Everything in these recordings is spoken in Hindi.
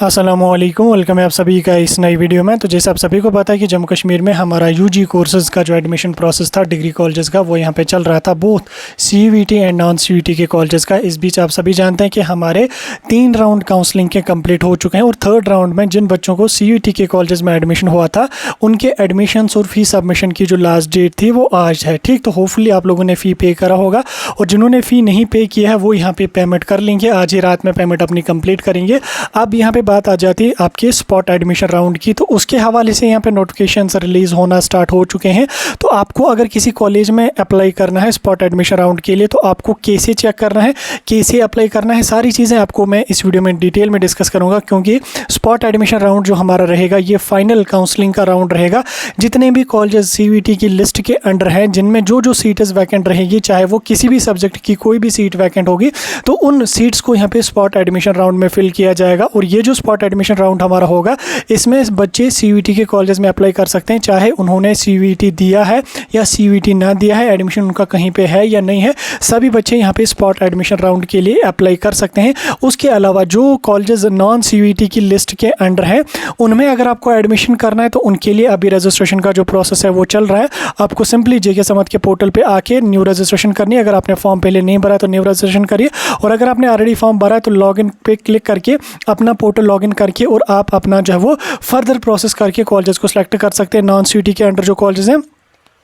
अस्सलामुअलैकुम, वेलकम है आप सभी का इस नई वीडियो में। तो जैसे आप सभी को पता है कि जम्मू कश्मीर में हमारा यूजी कोर्सेज़ का जो एडमिशन प्रोसेस था डिग्री कॉलेजेस का, वो यहाँ पे चल रहा था, both CUET and non CUET के कॉलेजेस का। इस बीच आप सभी जानते हैं कि हमारे 3 राउंड काउंसलिंग के कंप्लीट हो चुके हैं और थर्ड राउंड में जिन बच्चों को सीयूईटी के कॉलेजेस में एडमिशन हुआ था उनके एडमिशन्स और फी सबमिशन की जो लास्ट डेट थी वो आज है। ठीक, तो होपफुली आप लोगों ने फ़ी पे करा होगा और जिन्होंने फ़ी नहीं पे किया है वो यहाँ पे पेमेंट कर लेंगे, आज ही रात में पेमेंट अपनी कंप्लीट करेंगे। अब यहाँ पे बात आ जाती है आपके स्पॉट एडमिशन राउंड की, तो उसके हवाले से यहाँ पे नोटिफिकेशंस रिलीज़ होना स्टार्ट हो चुके हैं। तो आपको अगर किसी कॉलेज में अप्लाई करना है स्पॉट एडमिशन राउंड के लिए तो आपको कैसे चेक करना है, कैसे अप्लाई करना है, सारी चीज़ें आपको मैं इस वीडियो में डिटेल में डिस्कस करूँगा, क्योंकि स्पॉट एडमिशन राउंड जो हमारा रहेगा ये फाइनल काउंसलिंग का राउंड रहेगा। जितने भी कॉलेजेस सीयूईटी की लिस्ट के अंडर हैं जिनमें जो जो सीट्स वैकेंट रहेगी, चाहे वो किसी भी सब्जेक्ट की कोई भी सीट वैकेंट होगी, तो उन सीट्स को यहाँ पे स्पॉट एडमिशन राउंड में फिल किया जाएगा। और ये जो स्पॉट एडमिशन राउंड हमारा होगा इसमें बच्चे सीयूईटी के कॉलेज में अप्लाई कर सकते हैं, चाहे उन्होंने सीयूईटी दिया है या सीयूईटी ना दिया है, एडमिशन उनका कहीं पे है या नहीं है, सभी बच्चे यहाँ पे स्पॉट एडमिशन राउंड के लिए अप्लाई कर सकते हैं। उसके अलावा जो कॉलेजेस नॉन सीयूईटी की लिस्ट के अंडर हैं उनमें अगर आपको एडमिशन करना है तो उनके लिए अभी रजिस्ट्रेशन का जो प्रोसेस है वो चल रहा है। आपको सिंपली जेके समत के पोर्टल पे आके न्यू रजिस्ट्रेशन करनी है। अगर आपने फॉर्म पहले नहीं भरा तो न्यू रजिस्ट्रेशन करिए, और अगर आपने ऑलरेडी फॉर्म भरा है तो लॉगिन पे क्लिक करके अपना पोर्टल लॉगिन करके और आप अपना जो है वो फर्दर प्रोसेस करके कॉलेजेस को सिलेक्ट कर सकते हैं। नॉन सीयूईटी के अंडर जो कॉलेजेस हैं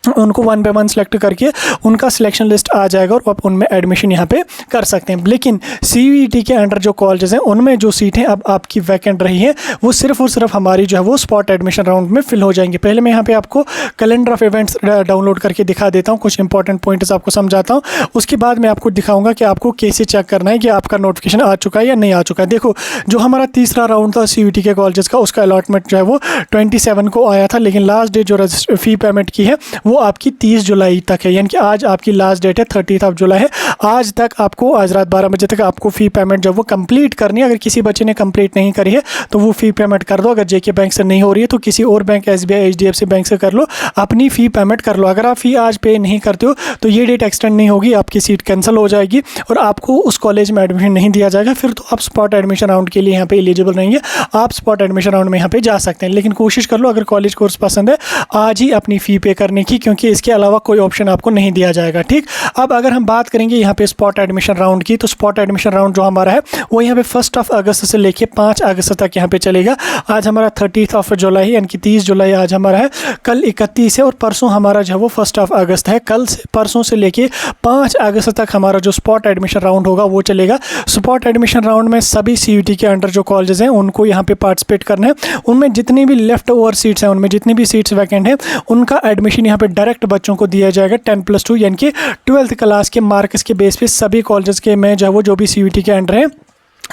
उनको 1 बाय 1 सेलेक्ट करके उनका सिलेक्शन लिस्ट आ जाएगा और आप उनमें एडमिशन यहाँ पे कर सकते हैं। लेकिन सीयूईटी के अंडर जो कॉलेजेस हैं उनमें जो सीटें अब आपकी वैकेंट रही हैं वो सिर्फ और सिर्फ हमारी जो है वो स्पॉट एडमिशन राउंड में फिल हो जाएंगे। पहले मैं यहाँ पे आपको कैलेंडर ऑफ इवेंट्स डाउनलोड करके दिखा देता हूँ, कुछ इंपॉर्टेंट पॉइंट्स आपको समझाता हूँ, उसके बाद मैं आपको दिखाऊंगा कि आपको कैसे चेक करना है कि आपका नोटिफिकेशन आ चुका है या नहीं आ चुका है। देखो, जो हमारा तीसरा राउंड था सीयूईटी के कॉलेजेस का, उसका अलॉटमेंट जो है वो 27 को आया था, लेकिन लास्ट डेट जो फ़ी पेमेंट की है वो आपकी 30 जुलाई तक है, यानी कि आज आपकी लास्ट डेट है 30 जुलाई है। आज तक आपको, आज रात 12 बजे तक आपको फ़ी पेमेंट जब वो कंप्लीट करनी है। अगर किसी बच्चे ने कंप्लीट नहीं करी है तो वो फ़ी पेमेंट कर दो। अगर जेके बैंक से नहीं हो रही है तो किसी और बैंक, एसबीआई, एचडीएफसी बैंक से कर लो, अपनी फ़ी पेमेंट कर लो। अगर आप फ़ी आज पे नहीं करते हो तो ये डेट एक्सटेंड नहीं होगी, आपकी सीट कैंसिल हो जाएगी और आपको उस कॉलेज में एडमिशन नहीं दिया जाएगा। फिर तो आप स्पॉट एडमिशन राउंड के लिए यहाँ पे एलिजिबल नहीं है, आप स्पॉट एडमिशन राउंड में यहाँ पे जा सकते हैं। लेकिन कोशिश कर लो अगर कॉलेज कोर्स पसंद है आज ही अपनी फ़ी पे करने की, क्योंकि इसके अलावा कोई ऑप्शन आपको नहीं दिया जाएगा। ठीक, अब अगर हम बात करेंगे यहाँ पे स्पॉट एडमिशन राउंड की, तो स्पॉट एडमिशन राउंड जो हमारा है वो यहाँ पे 1 अगस्त से लेके 5 अगस्त तक यहाँ पे चलेगा। आज हमारा 30 जुलाई यानी कि 30 जुलाई आज हमारा है, कल 31 है और परसों हमारा जो है वो 1 अगस्त है। कल से, परसों से लेके 5 अगस्त तक हमारा जो स्पॉट एडमिशन राउंड होगा वो चलेगा। स्पॉट एडमिशन राउंड में सभी सीयूईटी के अंडर जो कॉलेजेस हैं उनको यहाँ पे पार्टिसिपेट करना है। उनमें जितनी भी लेफ्ट ओवर सीट्स हैं, उनमें जितनी भी सीट्स वैकेंट हैं, उनका एडमिशन यहाँ पे डायरेक्ट बच्चों को दिया जाएगा 10+2 यानी कि 12th क्लास के मार्क्स के बेस पे सभी कॉलेजेस के में जो है वो जो भी सीयूईटी के अंडर हैं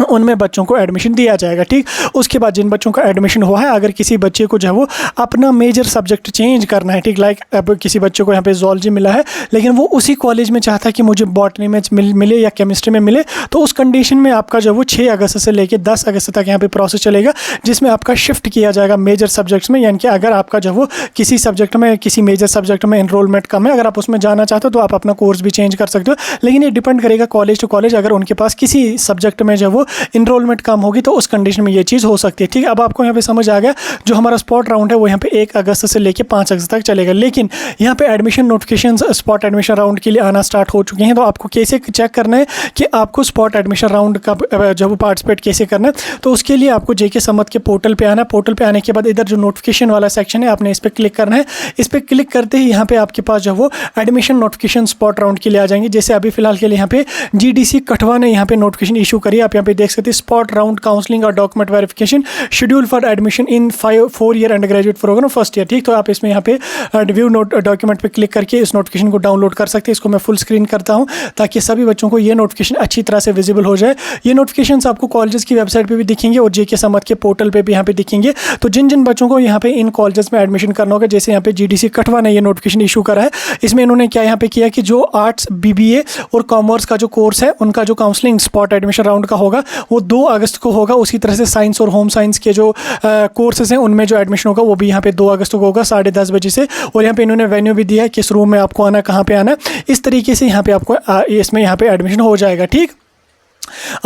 उनमें बच्चों को एडमिशन दिया जाएगा। ठीक, उसके बाद जिन बच्चों का एडमिशन हुआ है, अगर किसी बच्चे को जो है वो अपना मेजर सब्जेक्ट चेंज करना है, ठीक, लाइक अब किसी बच्चे को यहाँ पे ज़ूलॉजी मिला है लेकिन वो उसी कॉलेज में चाहता है कि मुझे बॉटनी में मिले या केमिस्ट्री में मिले, तो उस कंडीशन में आपका जो है वो 6 अगस्त से लेकर 10 अगस्त तक यहाँ पे प्रोसेस चलेगा, जिसमें आपका शिफ्ट किया जाएगा मेजर सब्जेक्ट्स में। यानी कि अगर आपका जो है वो किसी सब्जेक्ट में, किसी मेजर सब्जेक्ट में एनरोलमेंट कम है, अगर आप उसमें जाना चाहते हो तो आप अपना कोर्स भी चेंज कर सकते हो, लेकिन ये डिपेंड करेगा कॉलेज टू कॉलेज। अगर उनके पास किसी सब्जेक्ट में जो है वो इनरोलमेंट कम होगी तो उस कंडीशन में ये चीज़ हो सकती है। ठीक, अब आपको यहाँ पे समझ आ गया, जो हमारा स्पॉट राउंड है वो यहाँ पे 1 अगस्त से लेके 5 अगस्त तक चलेगा। लेकिन यहाँ पे admission notification spot admission round के लिए आना स्टार्ट हो चुके हैं। तो आपको कैसे चेक करना है कि आपको स्पॉट एडमिशन राउंड का जो वो पार्टिसिपेट कैसे करना है, तो उसके लिए आपको जेके समत के पोर्टल पे आना है। पोर्टल पे आने के बाद इधर जो नोटिफिकेशन वाला सेक्शन है आपने इस पर क्लिक करना है। इस पर क्लिक करते ही यहाँ पे आपके पास जो वो एडमिशन नोटिफिकेशन स्पॉट राउंड के लिए आ जाएंगे। जैसे अभी फिलहाल के लिए यहाँ पे जीडीसी कठवा ने यहाँ पे नोटिफिकेशन इशू करी, आप यहाँ पे देख सकते हैं, स्पॉट राउंड काउंसलिंग और document verification schedule for admission in 4 year undergraduate programme first year. ठीक, तो आप इसमें यहाँ पे रिव्यू नोट डॉक्यूमेंट पे क्लिक करके इस नोटिफिकेशन को डाउनलोड कर सकते हैं। इसको मैं फुल स्क्रीन करता हूँ ताकि सभी बच्चों को ये नोटिफिकेशन अच्छी तरह से विजिबल हो जाए। ये नोटिफिकेशन आपको कॉलेजेस की वेबसाइट पे भी दिखेंगे और जेके समत के पोर्टल पे भी यहाँ पे दिखेंगे। तो जिन जिन बच्चों को यहाँ पे इन कॉलेजेस में एडमिशन करना होगा, जैसे यहाँ पे जीडीसी कठवा ने ये नोटिफिकेशन इशू करा है, इसमें इन्होंने क्या यहाँ पे किया कि जो आर्ट्स, बीबीए और कॉमर्स का जो कोर्स है उनका जो काउंसलिंग स्पॉट एडमिशन राउंड का होगा वो 2 अगस्त को होगा। उसी तरह से साइंस और होम साइंस के जो कोर्सेज हैं उनमें जो एडमिशन होगा वो भी यहाँ पे 2 अगस्त को होगा 10:30 बजे से। और यहाँ पे इन्होंने वेन्यू भी दिया है, किस रूम में आपको आना है, कहाँ पे आना है, इस तरीके से यहाँ पे आपको इसमें यहाँ पे एडमिशन हो जाएगा। ठीक,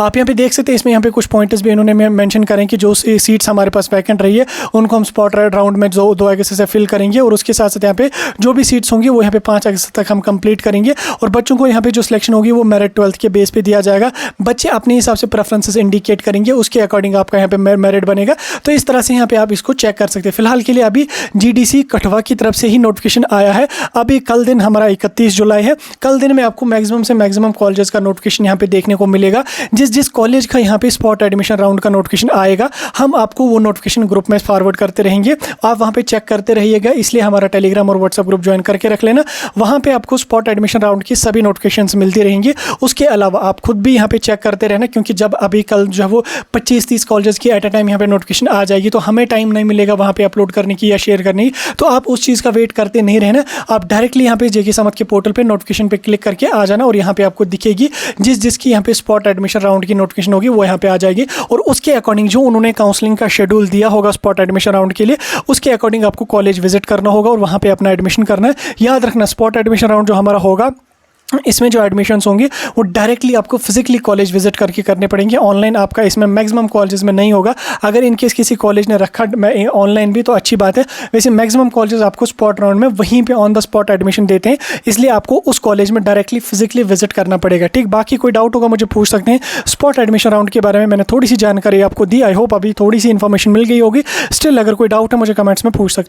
आप यहाँ पे देख सकते हैं, इसमें यहाँ पे कुछ पॉइंटर्स भी इन्होंने मेंशन करें कि जो सीट्स हमारे पास वैकेंट रही है उनको हम स्पॉट राउंड में 2 अगस्त से फिल करेंगे, और उसके साथ साथ यहाँ पे जो भी सीट्स होंगी वो यहाँ पे 5 अगस्त तक हम कंप्लीट करेंगे। और बच्चों को यहाँ पे जो सिलेक्शन होगी वो मेरिट 12th के बेस पे दिया जाएगा। बच्चे अपने हिसाब से प्रेफरेंसेस इंडिकेट करेंगे, उसके अकॉर्डिंग आपका यहाँ पे मेरिट बनेगा। तो इस तरह से यहाँ पे आप इसको चेक कर सकते हैं। फिलहाल के लिए अभी GDC कठुआ की तरफ से ही नोटिफिकेशन आया है। अभी कल दिन हमारा 31 जुलाई है। कल दिन में आपको मैक्सिमम से मैक्सिमम कॉलेजेस का नोटिफिकेशन यहाँ पे देखने को मिलेगा। जिस कॉलेज का यहाँ पे स्पॉट एडमिशन राउंड का नोटिफिकेशन आएगा, हम आपको वो नोटिफिकेशन ग्रुप में फॉरवर्ड करते रहेंगे। आप वहाँ पे चेक करते रहिएगा, इसलिए हमारा टेलीग्राम और व्हाट्सएप ग्रुप ज्वाइन करके रख लेना। वहाँ पे आपको स्पॉट एडमिशन राउंड की सभी नोटिफिकेशंस मिलती रहेंगी। उसके अलावा आप खुद भी यहाँ पे चेक करते रहना, क्योंकि जब अभी कल जो है वो 25-30 कॉलेज की एट अ टाइम यहाँ पे नोटिफिकेशन आ जाएगी, तो हमें टाइम नहीं मिलेगा वहाँ पे अपलोड करने की या शेयर करने की। तो आप उस चीज़ का वेट करते नहीं रहना, आप डायरेक्टली यहाँ पे जेके समत के पोर्टल पे नोटिफिकेशन पे क्लिक करके आ जाना, और यहाँ पे आपको दिखेगी जिसकी यहाँ पे स्पॉट एडमिशन राउंड की नोटिफिकेशन होगी वो यहाँ पे आ जाएगी। और उसके अकॉर्डिंग जो उन्होंने काउंसलिंग का शेड्यूल दिया होगा स्पॉट एडमिशन राउंड के लिए, उसके अकॉर्डिंग आपको कॉलेज विजिट करना होगा और वहाँ पे अपना एडमिशन करना है। याद रखना, स्पॉट एडमिशन राउंड जो हमारा होगा, इसमें जो एडमिशन्स होंगे वो डायरेक्टली आपको फिजिकली कॉलेज विजिट करके करने पड़ेंगे। ऑनलाइन आपका इसमें मैक्सिमम कॉलेजेस में नहीं होगा। अगर इनकेस किसी कॉलेज ने रखा ऑनलाइन भी तो अच्छी बात है, वैसे मैक्सिमम कॉलेजेस आपको स्पॉट राउंड में वहीं पे ऑन द स्पॉट एडमिशन देते हैं, इसलिए आपको उस कॉलेज में डायरेक्टली फिजिकली विजिट करना पड़ेगा। ठीक, बाकी कोई डाउट होगा मुझे पूछ सकते हैं। स्पॉट एडमिशन राउंड के बारे में मैंने थोड़ी सी जानकारी आपको दी। आई होप अभी थोड़ी सी इन्फॉर्मेशन मिल गई होगी। स्टिल अगर कोई डाउट है मुझे कमेंट्स में पूछ सकते हैं।